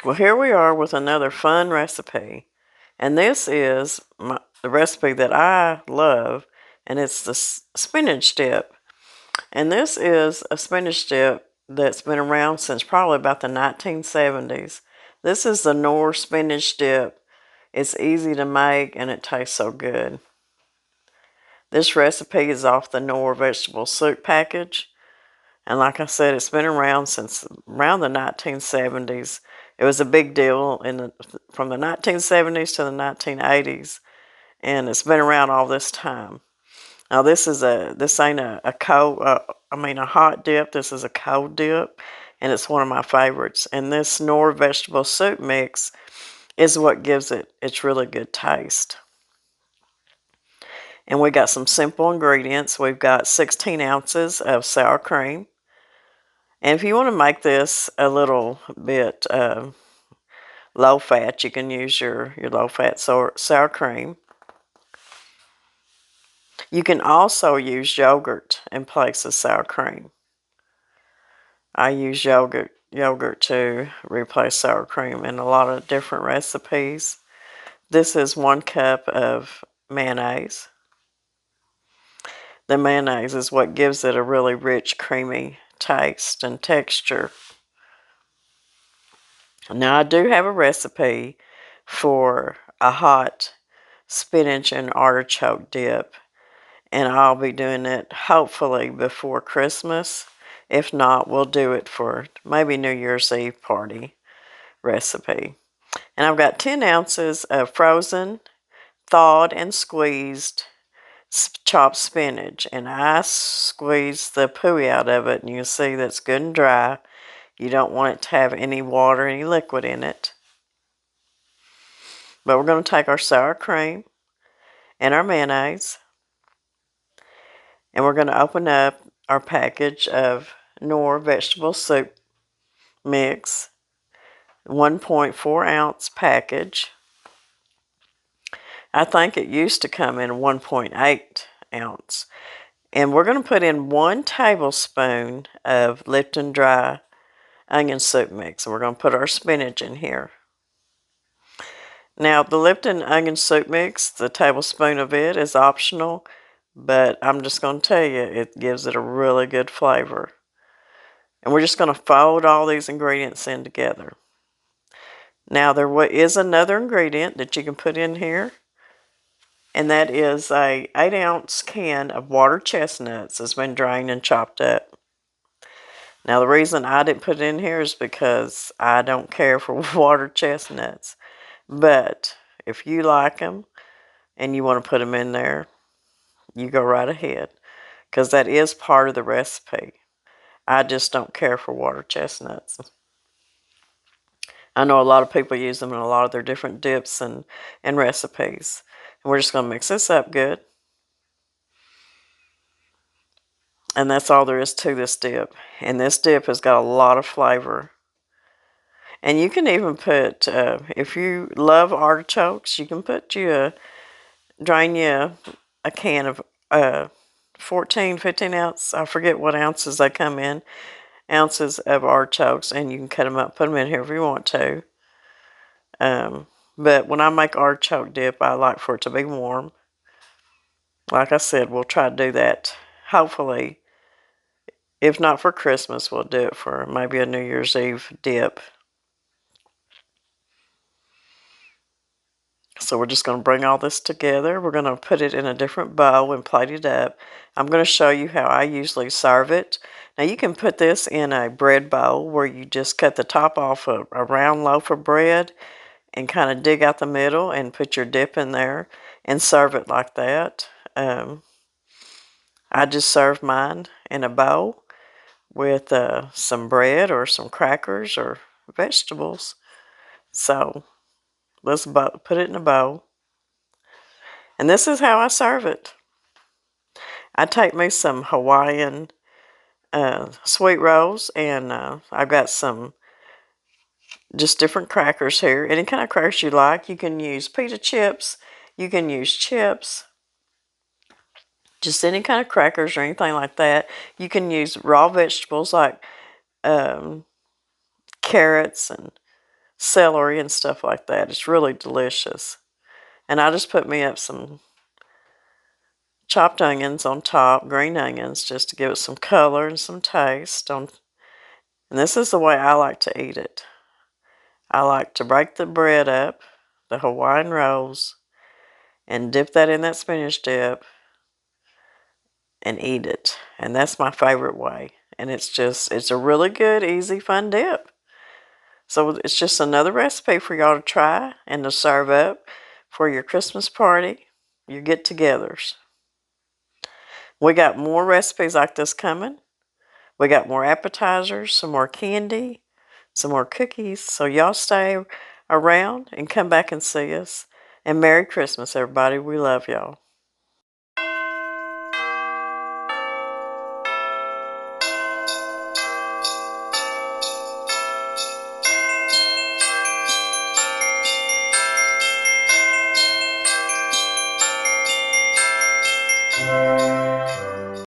Well, here we are with another fun recipe. And this is the recipe that I love, and it's the spinach dip. And this is a spinach dip that's been around since probably about the 1970s. This is the Knorr spinach dip. It's easy to make and it tastes so good. This recipe is off the Knorr vegetable soup package. And like I said, it's been around since around the 1970s. It was a big deal from the 1970s to the 1980s, and it's been around all this time. Now this ain't a cold, a hot dip. This is a cold dip, and it's one of my favorites. And this Knorr vegetable soup mix is what gives it its really good taste. And we got some simple ingredients. We've got 16 ounces of sour cream. And if you want to make this a little bit low fat, you can use your low fat sour cream. You can also use yogurt in place of sour cream. I use yogurt to replace sour cream in a lot of different recipes. This is 1 cup of mayonnaise. The mayonnaise is what gives it a really rich, creamy taste and texture. Now I do have a recipe for a hot spinach and artichoke dip, and I'll be doing it hopefully before Christmas. If not, we'll do it for maybe New Year's Eve party recipe. And I've got 10 ounces of frozen, thawed, and squeezed chopped spinach, and I squeeze the pooey out of it, and you'll see that's good and dry. You don't want it to have any water, any liquid in it. But we're going to take our sour cream and our mayonnaise, and we're going to open up our package of Knorr vegetable soup mix, 1.4 ounce package. I think it used to come in 1.8 ounce. And we're going to put in 1 tablespoon of Lipton dry onion soup mix. And we're going to put our spinach in here. Now, the Lipton onion soup mix, the tablespoon of it is optional, but I'm just going to tell you, it gives it a really good flavor. And we're just going to fold all these ingredients in together. Now, there is another ingredient that you can put in here, and that is a 8-ounce can of water chestnuts that's been drained and chopped up. Now, the reason I didn't put it in here is because I don't care for water chestnuts. But if you like them and you want to put them in there, you go right ahead, because that is part of the recipe. I just don't care for water chestnuts. I know a lot of people use them in a lot of their different dips and recipes. And we're just going to mix this up good. And that's all there is to this dip. And this dip has got a lot of flavor. And you can even put, if you love artichokes, you can put drain you a can of 14, 15 ounce, I forget what ounces they come in, ounces of artichokes, and you can cut them up, put them in here if you want to. But when I make artichoke dip, I like for it to be warm. Like I said, we'll try to do that, hopefully. If not for Christmas, we'll do it for maybe a New Year's Eve dip. So we're just going to bring all this together. We're going to put it in a different bowl and plate it up. I'm going to show you how I usually serve it. Now you can put this in a bread bowl where you just cut the top off a round loaf of bread and kind of dig out the middle and put your dip in there and serve it like that. I just serve mine in a bowl with some bread or some crackers or vegetables. So let's put it in a bowl. And this is how I serve it. I take me some Hawaiian sweet rolls, and I've got some just different crackers here. Any kind of crackers you like. You can use pita chips. You can use chips. Just any kind of crackers or anything like that. You can use raw vegetables like carrots and celery and stuff like that. It's really delicious. And I just put me up some chopped onions on top, green onions, just to give it some color and some taste. And this is the way I like to eat it. I like to break the bread up, the Hawaiian rolls, and dip that in that spinach dip and eat it. And that's my favorite way. And it's a really good, easy, fun dip. So it's just another recipe for y'all to try and to serve up for your Christmas party, your get-togethers. We got more recipes like this coming. We got more appetizers, some more candy, some more cookies. So y'all stay around and come back and see us. And Merry Christmas, everybody. We love y'all.